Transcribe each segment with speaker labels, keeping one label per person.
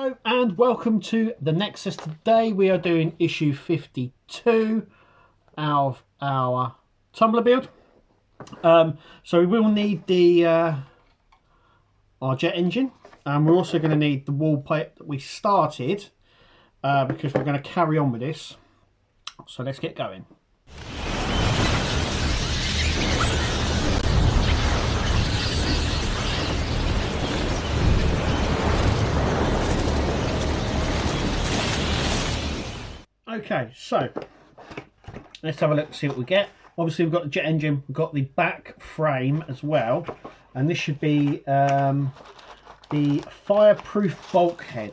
Speaker 1: Hello and welcome to the Nexus. Today we are doing issue 52 of our Tumbler build. So we will need the our jet engine, and we're also going to need the wall plate that we started because we're going to carry on with this. So let's get going. Okay, so let's have a look, see what we get. Obviously we've got the jet engine, we've got the back frame as well, and this should be the fireproof bulkhead,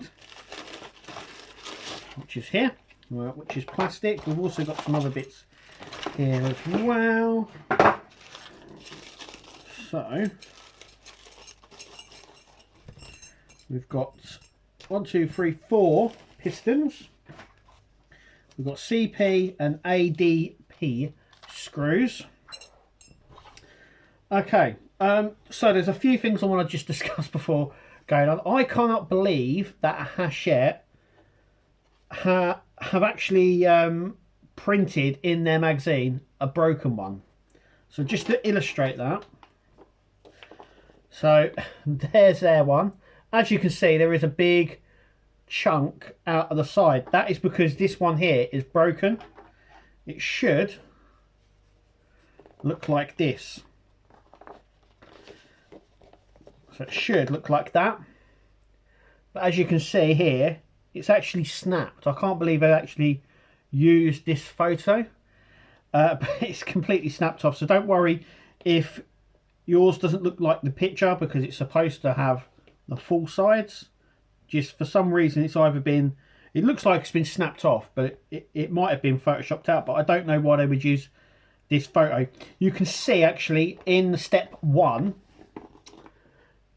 Speaker 1: which is here, which is plastic. We've also got some other bits here as well. So we've got 4 pistons. We've got CP and ADP screws. Okay, so there's a few things I want to just discuss before going on. I cannot believe that Hachette have actually printed in their magazine a broken one. So just to illustrate that, so there's their one. As you can see, there is a big chunk out of the side. That is because this one here is broken. It should look like this. So it should look like that. But as you can see here, it's actually snapped. I can't believe I actually used this photo. But it's completely snapped off. So don't worry if yours doesn't look like the picture, because it's supposed to have the full sides. Just for some reason it's either been, it looks like it's been snapped off, but it might have been photoshopped out, but I don't know why they would use this photo. You can see actually in step 1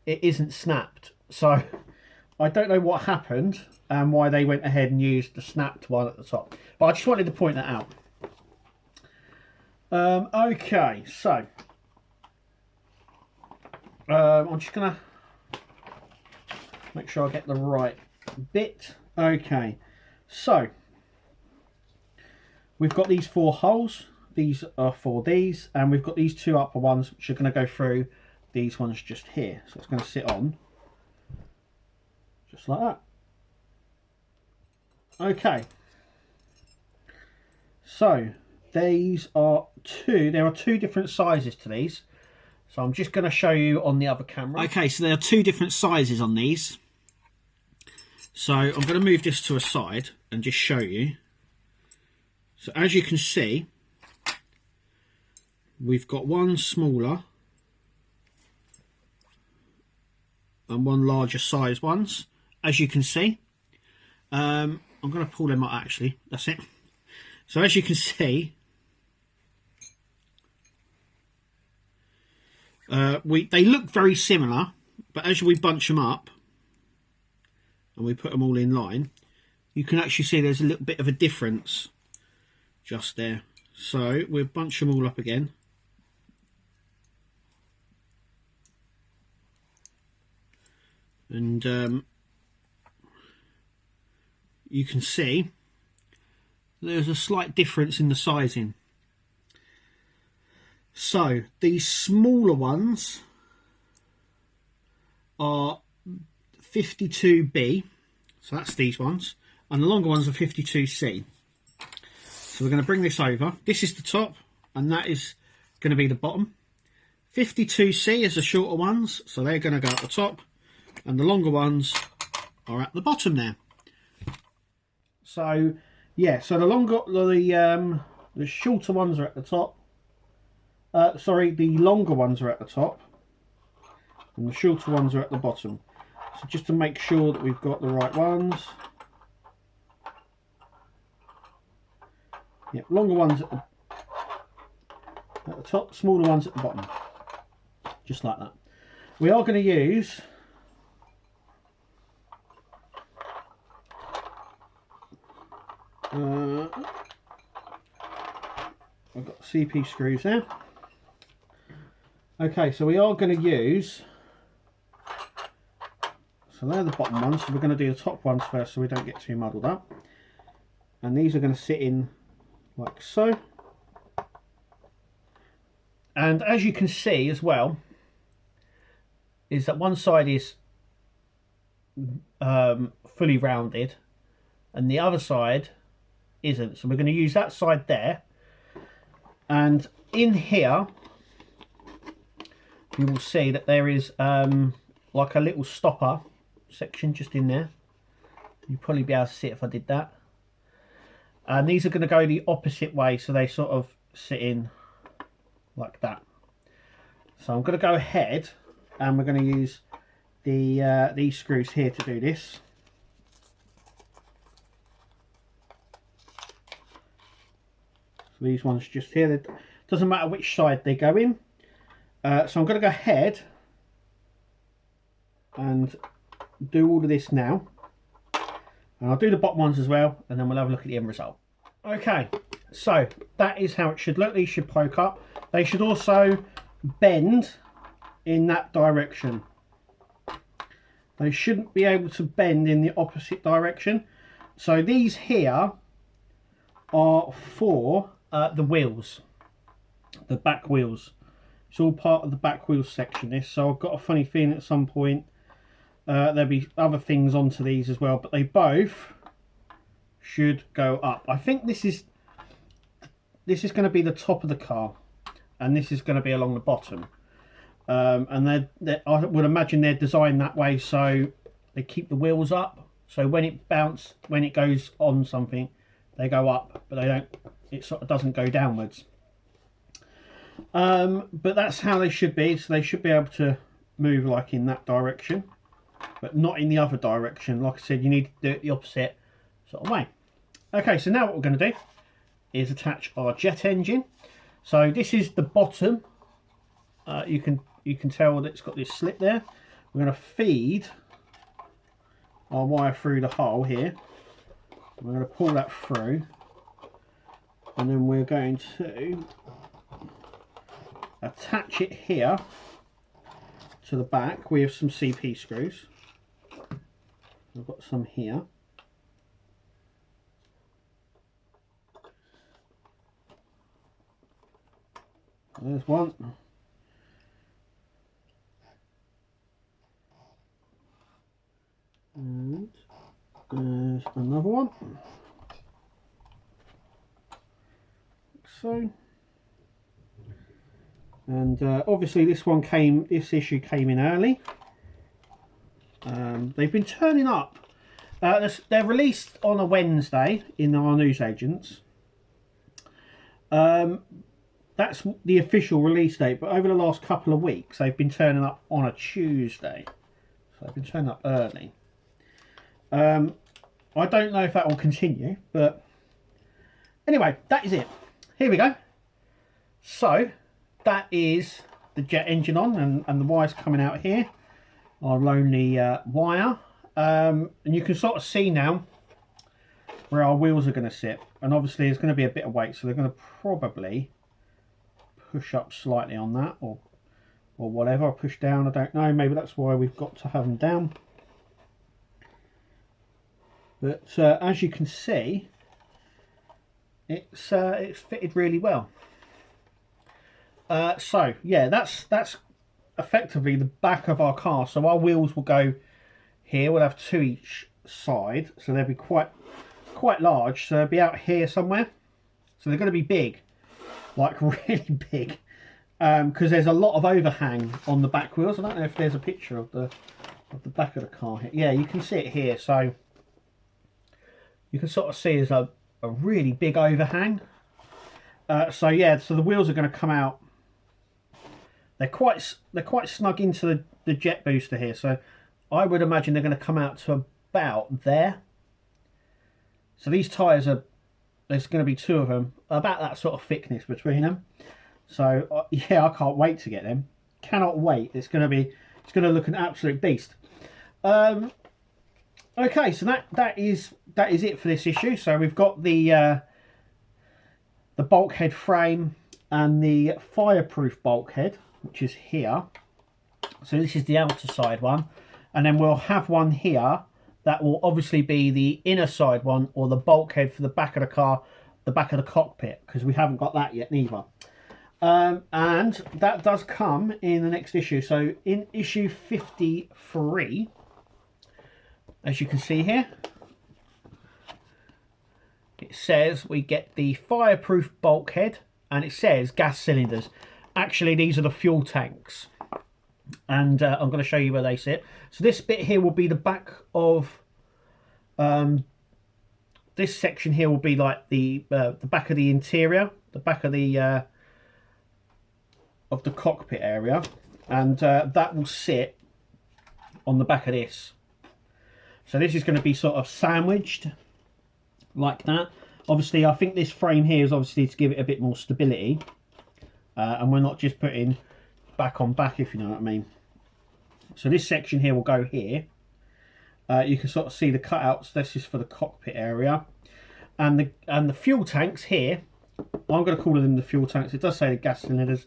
Speaker 1: it isn't snapped, so I don't know what happened and why they went ahead and used the snapped one at the top, but I just wanted to point that out. Okay, so I'm just gonna make sure I get the right bit. Okay, so we've got these 4 holes. These are for these, and we've got these 2 upper ones which are going to go through these ones just here. So it's going to sit on just like that. Okay, so these are there are 2 different sizes to these. So I'm just going to show you on the other camera. Okay, so there are 2 different sizes on these. So I'm going to move this to a side and just show you. So as you can see, we've got one smaller and one larger size ones, as you can see. I'm going to pull them out actually, that's it. So as you can see, they look very similar, but as we bunch them up and we put them all in line, you can actually see there's a little bit of a difference just there. So we'll bunch them all up again. And you can see there's a slight difference in the sizing. So these smaller ones are 52B, so that's these ones, and the longer ones are 52C. So we're going to bring this over. This is the top and that is going to be the bottom. 52C is the shorter ones, so they're going to go at the top, and the longer ones are at the bottom there. So yeah, so the shorter ones are at the top. Sorry, the longer ones are at the top and the shorter ones are at the bottom. So just to make sure that we've got the right ones. Yeah, longer ones at the top, smaller ones at the bottom. Just like that. We are going to use I've got CP screws there. Okay, so we are going to use So they're the bottom ones, so we're going to do the top ones first so we don't get too muddled up. And these are going to sit in like so. And as you can see as well, is that one side is fully rounded and the other side isn't. So we're going to use that side there. And in here, you will see that there is like a little stopper section just in there. You'll probably be able to see it if I did that. And these are going to go the opposite way, so they sort of sit in like that. So I'm going to go ahead and we're going to use the these screws here to do this. So these ones just here, it doesn't matter which side they go in. So I'm going to go ahead and do all of this now. And I'll do the bottom ones as well, and then we'll have a look at the end result. Okay, so that is how it should look. These should poke up. They should also bend in that direction. They shouldn't be able to bend in the opposite direction. So these here are for the wheels, the back wheels. It's all part of the back wheels section, this. So I've got a funny feeling at some point there'll be other things onto these as well, but they both should go up. I think this is going to be the top of the car, and this is going to be along the bottom. And I would imagine they're designed that way so they keep the wheels up. So when it goes on something, they go up, but they don't. It sort of doesn't go downwards. But that's how they should be. So they should be able to move like in that direction, but not in the other direction. Like I said, you need to do it the opposite sort of way. Okay, so now what we're going to do is attach our jet engine. So this is the bottom. You can tell that it's got this slit there. We're going to feed our wire through the hole here. We're going to pull that through, and then we're going to attach it here to the back with some CP screws. I've got some here. There's one. And there's another one. Like so. And obviously this issue came in early. They've been turning up. They're released on a Wednesday in our newsagents. That's the official release date, but over the last couple of weeks they've been turning up on a Tuesday. So they've been turning up early. I don't know if that will continue, but anyway, that is it. Here we go. So that is the jet engine on, and the wires coming out here are lonely wire. And you can sort of see now where our wheels are going to sit, and obviously there's going to be a bit of weight, so they're going to probably push up slightly on that, or whatever, or push down, I don't know. Maybe that's why we've got to have them down. But as you can see, it's fitted really well. So yeah, that's effectively the back of our car. So our wheels will go here. We'll have two each side, so they'll be quite large. So they'll be out here somewhere. So they're going to be big, like really big, because there's a lot of overhang on the back wheels. I don't know if there's a picture of the back of the car here. Yeah, you can see it here. So you can sort of see there's a really big overhang. So yeah, so the wheels are going to come out. They're quite snug into the jet booster here, so I would imagine they're going to come out to about there. So these tyres there's going to be two of them, about that sort of thickness between them. So yeah, I can't wait to get them. Cannot wait. It's going to look an absolute beast. Okay, so that is it for this issue. So we've got the bulkhead frame and the fireproof bulkhead, which is here. So this is the outer side one, and then we'll have one here that will obviously be the inner side one, or the bulkhead for the back of the car, the back of the cockpit, because we haven't got that yet neither. And that does come in the next issue. So in issue 53, as you can see here, it says we get the fireproof bulkhead, and it says gas cylinders. Actually, these are the fuel tanks, and I'm going to show you where they sit. So this bit here will be the back of this section here will be like the back of the interior, the back of the cockpit area, and that will sit on the back of this. So this is going to be sort of sandwiched like that. Obviously, I think this frame here is obviously to give it a bit more stability, and we're not just putting back on back, if you know what I mean. So this section here will go here. You can sort of see the cutouts. This is for the cockpit area, and the fuel tanks here. I'm going to call them the fuel tanks. It does say the gas cylinders.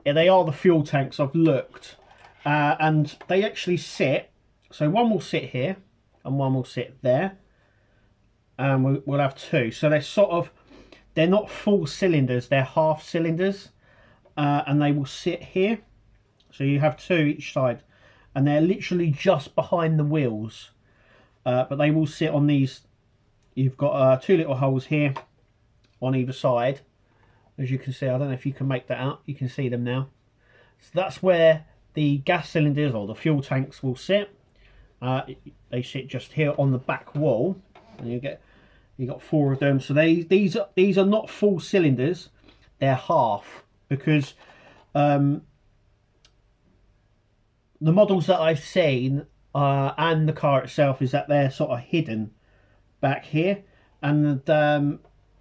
Speaker 1: Yeah, they are the fuel tanks. I've looked, and they actually sit. So one will sit here, and one will sit there, and we'll have two. So they're not full cylinders. They're half cylinders, and they will sit here. So you have two each side, and they're literally just behind the wheels, but they will sit on these. You've got two little holes here on either side, as you can see. I don't know if you can make that out. You can see them now. So that's where the gas cylinders or the fuel tanks will sit. They sit just here on the back wall, and you got four of them. So these are not full cylinders. They're half, because the models that I've seen and the car itself is that they're sort of hidden back here, and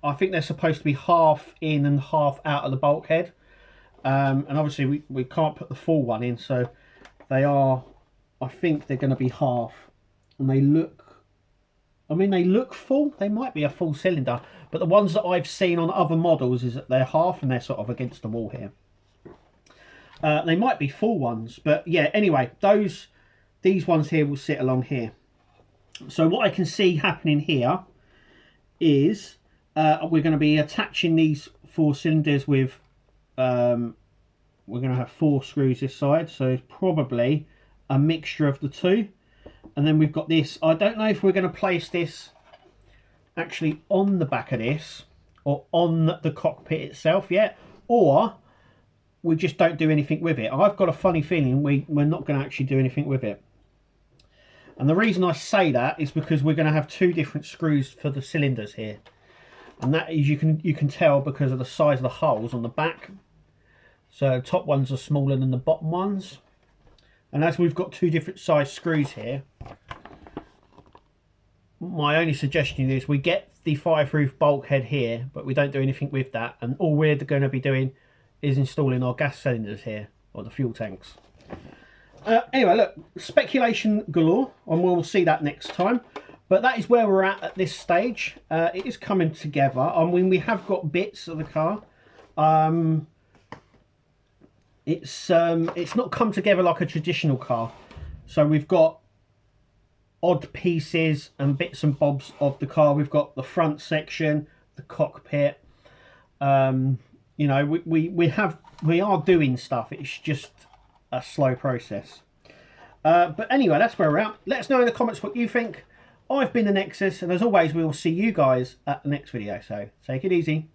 Speaker 1: I think they're supposed to be half in and half out of the bulkhead, and obviously we can't put the full one in, so they are, I think they're going to be half, and they look, I mean, they look full. They might be a full cylinder, but the ones that I've seen on other models is that they're half, and they're sort of against the wall here. They might be full ones, but yeah, anyway, these ones here will sit along here. So what I can see happening here is we're going to be attaching these four cylinders with, we're going to have 4 screws this side, so it's probably a mixture of the two. And then we've got this. I don't know if we're going to place this actually on the back of this or on the cockpit itself yet, or we just don't do anything with it. I've got a funny feeling we're not going to actually do anything with it. And the reason I say that is because we're going to have 2 different screws for the cylinders here. And that is, you can tell because of the size of the holes on the back. So the top ones are smaller than the bottom ones. And as we've got 2 different size screws here, my only suggestion is we get the fireproof bulkhead here, but we don't do anything with that. And all we're going to be doing is installing our gas cylinders here, or the fuel tanks. Anyway, look, speculation galore, and we'll see that next time. But that is where we're at this stage. It is coming together. I mean, we have got bits of the car. It's not come together like a traditional car. So we've got odd pieces and bits and bobs of the car. We've got the front section, the cockpit. You know, we are doing stuff. It's just a slow process. But anyway, that's where we're at. Let us know in the comments what you think. I've been the Nexus, and as always, we will see you guys at the next video. So take it easy.